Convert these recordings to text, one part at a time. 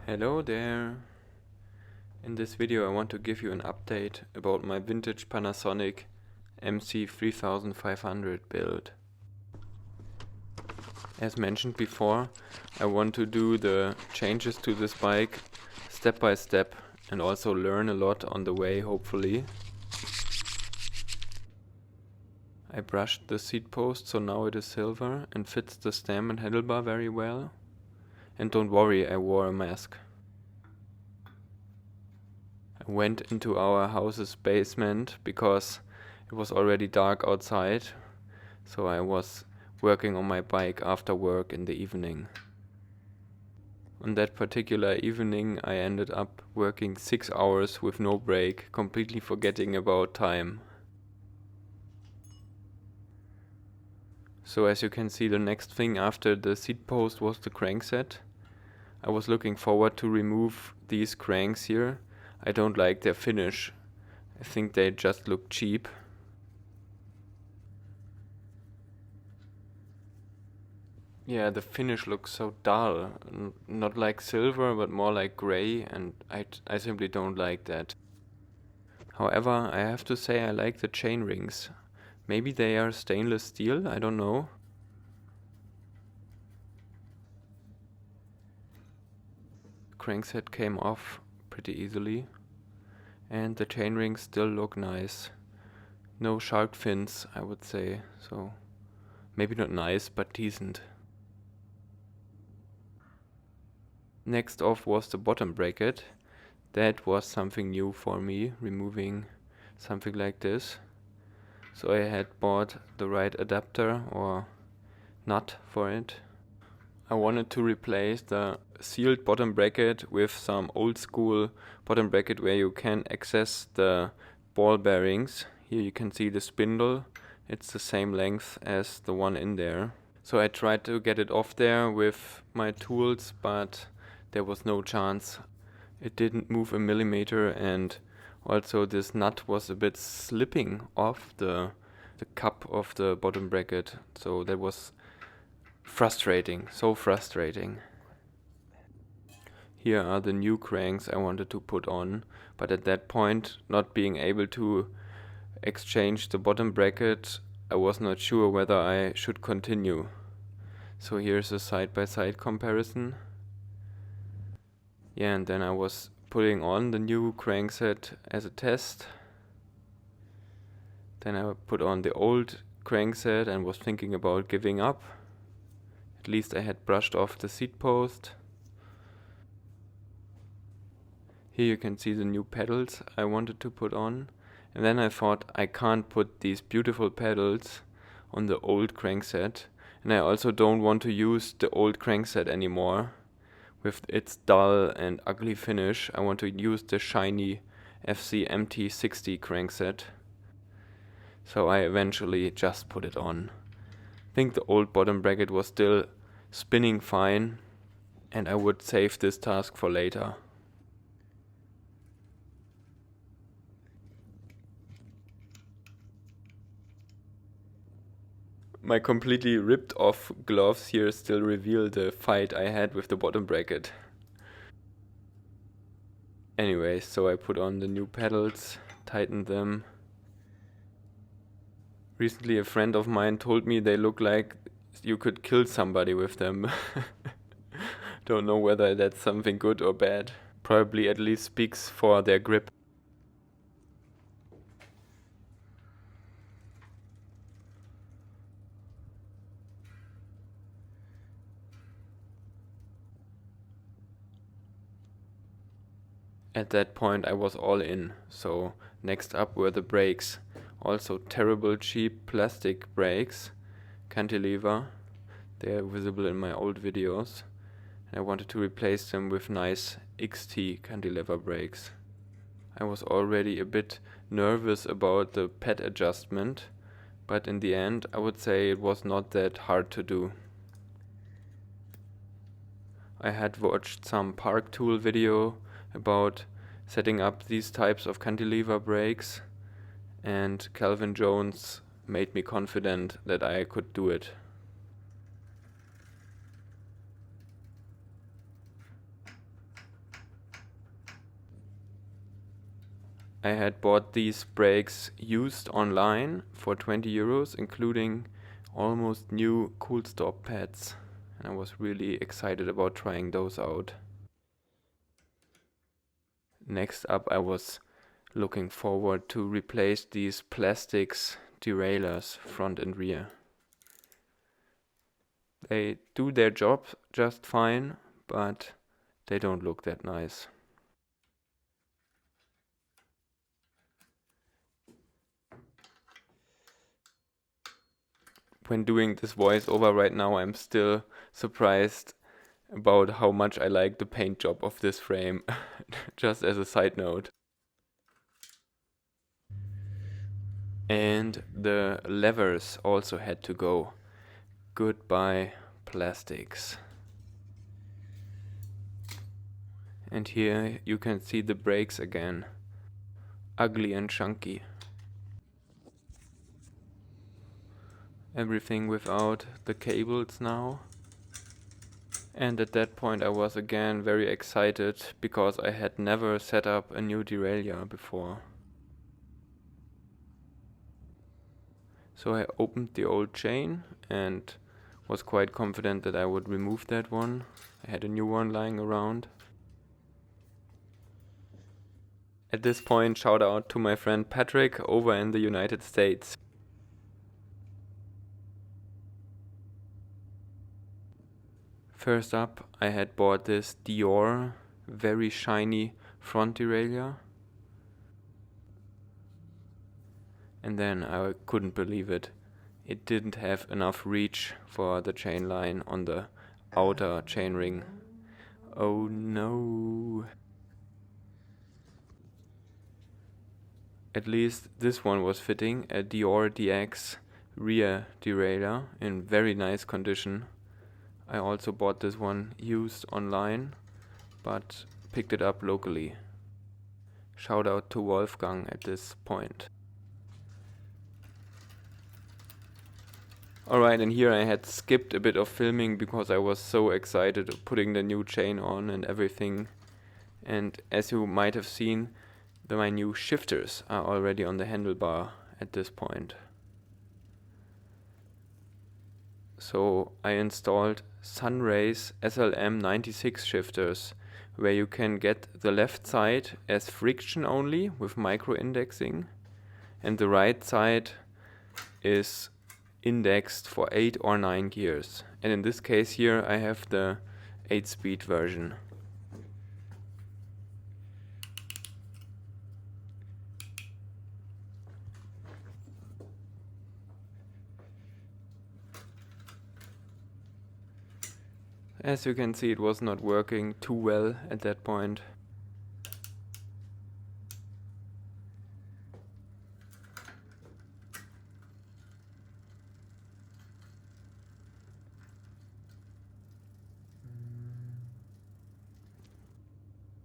Hello there. In this video I want to give you an update about my vintage Panasonic MC3500 build. As mentioned before, I want to do the changes to this bike step by step and also learn a lot on the way, hopefully. I brushed the seat post, so now it is silver and fits the stem and handlebar very well. And don't worry, I wore a mask. I went into our house's basement because it was already dark outside, so I was working on my bike after work in the evening. On that particular evening I ended up working 6 hours with no break, completely forgetting about time. So as you can see, the next thing after the seat post was the crankset. I was looking forward to remove these cranks here. I don't like their finish. I think they just look cheap. Yeah, the finish looks so dull. Not like silver, but more like gray, and I simply don't like that. However, I have to say I like the chain rings. Maybe they are stainless steel, I don't know. Crankset came off pretty easily, and the chain rings still look nice. No shark fins, I would say, so maybe not nice, but decent. Next off was the bottom bracket. That was something new for me, removing something like this. So I had bought the right adapter or nut for it. I wanted to replace the sealed bottom bracket with some old school bottom bracket where you can access the ball bearings. Here you can see the spindle. It's the same length as the one in there. So I tried to get it off there with my tools, but there was no chance. It didn't move a millimeter, and also this nut was a bit slipping off the cup of the bottom bracket. So that was frustrating, so frustrating. Here are the new cranks I wanted to put on, but at that point, not being able to exchange the bottom bracket, I was not sure whether I should continue. So here's a side-by-side comparison. Yeah, and then I was putting on the new crankset as a test. Then I put on the old crankset and was thinking about giving up. At least I had brushed off the seat post. Here you can see the new pedals I wanted to put on. And then I thought I can't put these beautiful pedals on the old crankset. And I also don't want to use the old crankset anymore with its dull and ugly finish. I want to use the shiny FC-MT60 crankset. So I eventually just put it on. I think the old bottom bracket was still spinning fine, and I would save this task for later. My completely ripped off gloves here still reveal the fight I had with the bottom bracket. Anyway, so I put on the new pedals, tightened them. Recently a friend of mine told me they look like you could kill somebody with them. Don't know whether that's something good or bad. Probably at least speaks for their grip. At that point I was all in, so next up were the brakes. Also terrible cheap plastic brakes, cantilever. They are visible in my old videos. And I wanted to replace them with nice XT cantilever brakes. I was already a bit nervous about the pad adjustment, but in the end I would say it was not that hard to do. I had watched some Park Tool video about setting up these types of cantilever brakes, and Calvin Jones made me confident that I could do it. I had bought these brakes used online for 20 euros, including almost new Koolstop pads. And I was really excited about trying those out. Next up, I was looking forward to replace these plastics derailleurs front and rear. They do their job just fine, but they don't look that nice. When doing this voiceover right now, I'm still surprised about how much I like the paint job of this frame, just as a side note. And the levers also had to go. Goodbye, plastics. And here you can see the brakes again. Ugly and chunky. Everything without the cables now. And at that point I was again very excited because I had never set up a new derailleur before. So I opened the old chain and was quite confident that I would remove that one. I had a new one lying around. At this point, shout out to my friend Patrick over in the United States. First up, I had bought this Deore very shiny front derailleur. And then I couldn't believe it. It didn't have enough reach for the chain line on the outer chainring. Oh no. At least this one was fitting, a Deore DX rear derailleur in very nice condition. I also bought this one used online, but picked it up locally. Shout out to Wolfgang at this point. Alright, and here I had skipped a bit of filming because I was so excited putting the new chain on and everything. And as you might have seen, my new shifters are already on the handlebar at this point. So I installed Sunrace SLM96 shifters, where you can get the left side as friction only with micro indexing, and the right side is indexed for 8 or 9 gears. And in this case here I have the 8-speed version. As you can see, it was not working too well at that point.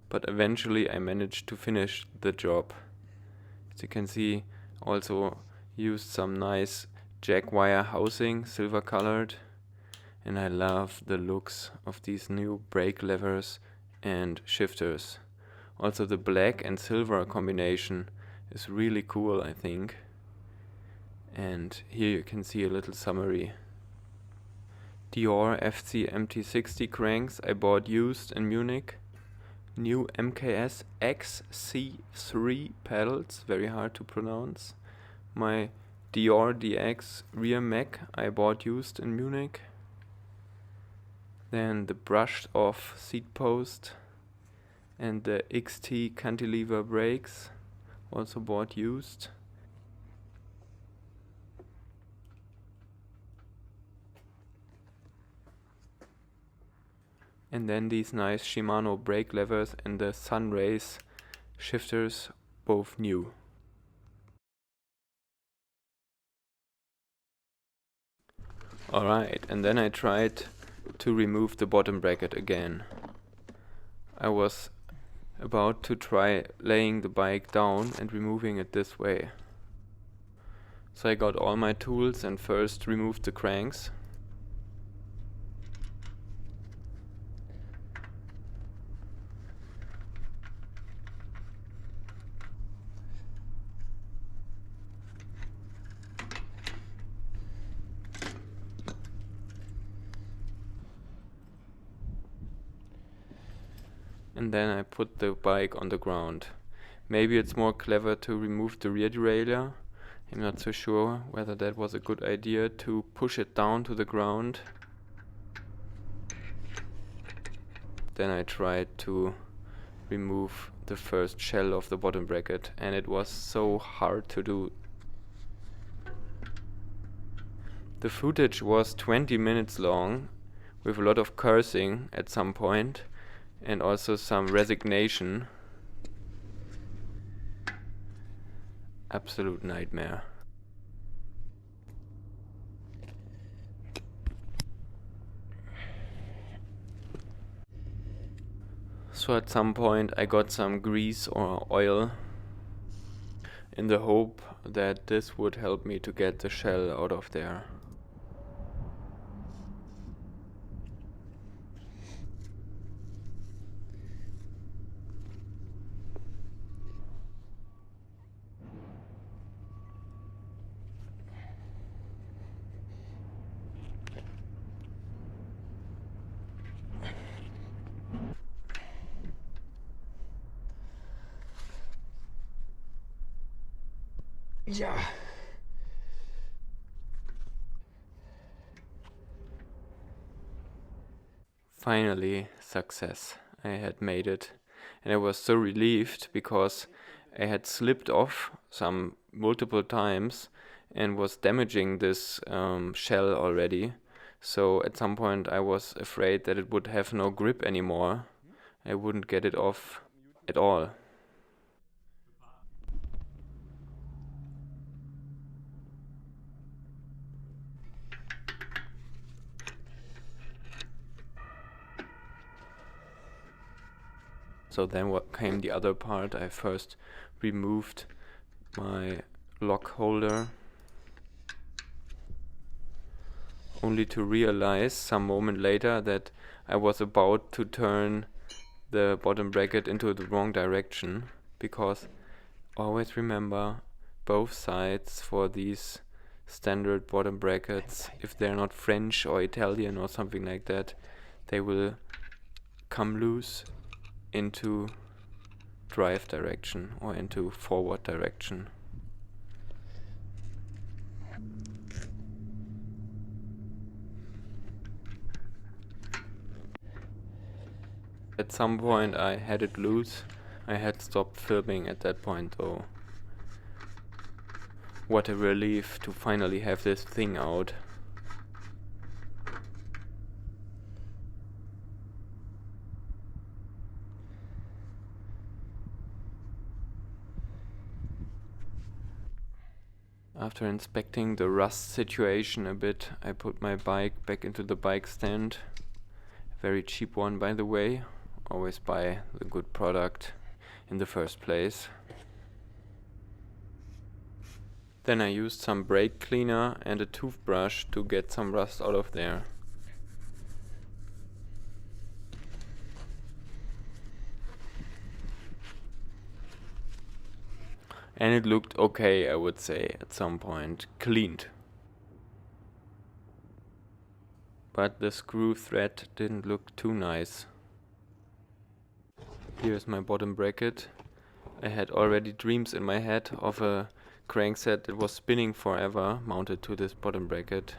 But eventually I managed to finish the job. As you can see, also used some nice jack wire housing, silver colored. And I love the looks of these new brake levers and shifters. Also the black and silver combination is really cool, I think. And here you can see a little summary. Deore FCMT60 cranks I bought used in Munich. New MKS XC-III pedals, very hard to pronounce. My Deore DX rear mech I bought used in Munich. Then the brushed off seat post and the XT cantilever brakes, also bought used. And then these nice Shimano brake levers and the Sunrace shifters, both new. Alright, and then I tried to remove the bottom bracket again. I was about to try laying the bike down and removing it this way. So I got all my tools and first removed the cranks. and then I put the bike on the ground. Maybe it's more clever to remove the rear derailleur. I'm not so sure whether that was a good idea to push it down to the ground. Then I tried to remove the first shell of the bottom bracket, and it was so hard to do. The footage was 20 minutes long, with a lot of cursing at some point, and also some resignation. Absolute nightmare. So at some point I got some grease or oil in the hope that this would help me to get the shell out of there. Yeah. Finally, success. I had made it, and I was so relieved because I had slipped off some multiple times and was damaging this shell already. So at some point I was afraid that it would have no grip anymore. I wouldn't get it off at all. So then what came the other part. I first removed my lock holder, only to realize some moment later that I was about to turn the bottom bracket into the wrong direction, because always remember both sides for these standard bottom brackets, if they're not French or Italian or something like that, they will come loose into drive direction or into forward direction. At some point I had it loose. I had stopped filming at that point though. What a relief to finally have this thing out. After inspecting the rust situation a bit, I put my bike back into the bike stand. Very cheap one, by the way. Always buy the good product in the first place. Then I used some brake cleaner and a toothbrush to get some rust out of there. And it looked okay, I would say, at some point. Cleaned. But the screw thread didn't look too nice. Here's my bottom bracket. I had already dreams in my head of a crankset that was spinning forever mounted to this bottom bracket.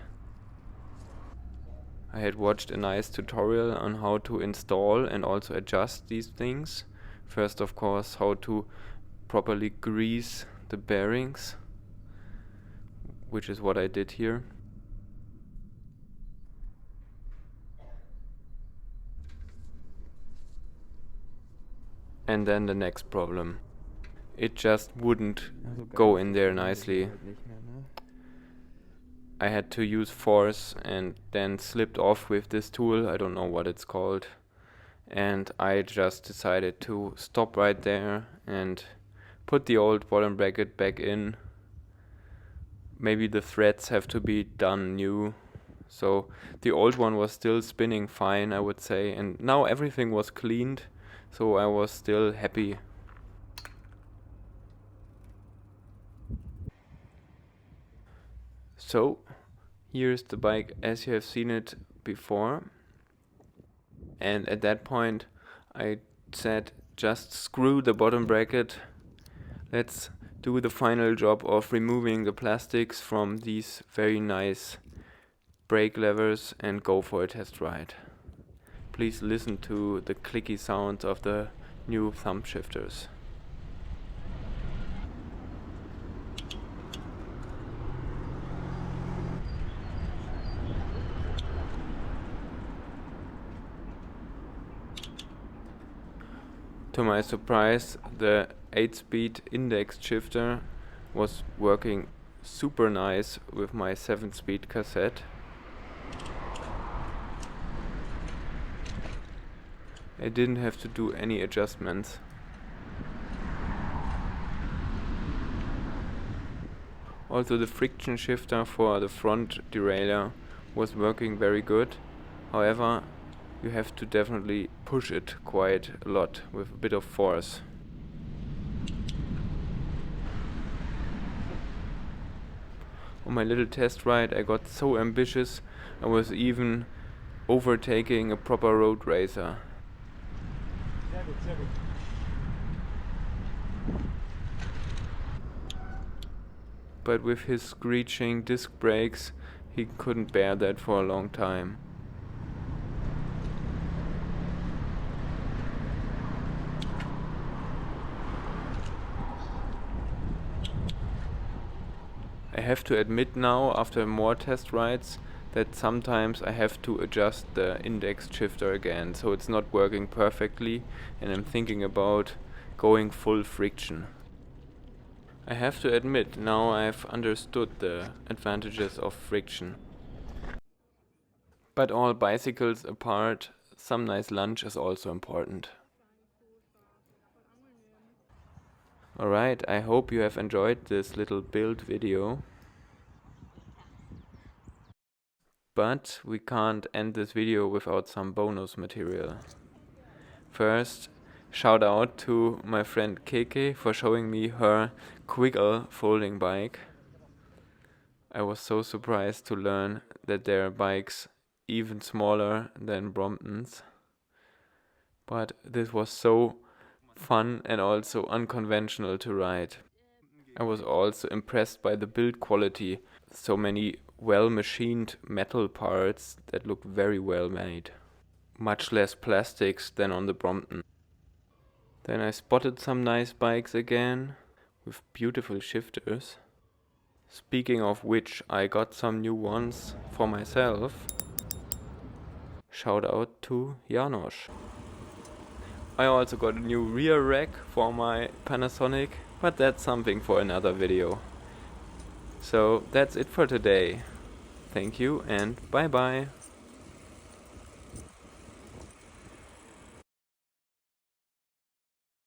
I had watched a nice tutorial on how to install and also adjust these things. First, of course, how to properly grease the bearings, which is what I did here. And then the next problem. It just wouldn't go in there nicely. I had to use force and then slipped off with this tool, I don't know what it's called. And I just decided to stop right there and put the old bottom bracket back in. Maybe the threads have to be done new. So the old one was still spinning fine, I would say, and now everything was cleaned, so I was still happy. So here's the bike as you have seen it before, and at that point I said, just screw the bottom bracket. Let's do the final job of removing the plastics from these very nice brake levers and go for a test ride. Please listen to the clicky sounds of the new thumb shifters. To my surprise, the 8-speed index shifter was working super nice with my 7-speed cassette. I didn't have to do any adjustments. Also, the friction shifter for the front derailleur was working very good. However, you have to definitely push it quite a lot with a bit of force. On my little test ride I got so ambitious I was even overtaking a proper road racer. But with his screeching disc brakes he couldn't bear that for a long time. I have to admit now, after more test rides, that sometimes I have to adjust the index shifter again, so it's not working perfectly and I'm thinking about going full friction. I have to admit, now I've understood the advantages of friction. But all bicycles apart, some nice lunch is also important. Alright, I hope you have enjoyed this little build video. But we can't end this video without some bonus material. First, shout out to my friend Keke for showing me her Quiggle folding bike. I was so surprised to learn that there are bikes even smaller than Bromptons. But this was so fun and also unconventional to ride. I was also impressed by the build quality. So many well-machined metal parts that look very well made. Much less plastics than on the Brompton. Then I spotted some nice bikes again with beautiful shifters. Speaking of which, I got some new ones for myself. Shout out to Janosch. I also got a new rear rack for my Panasonic, but that's something for another video. So that's it for today. Thank you and bye bye.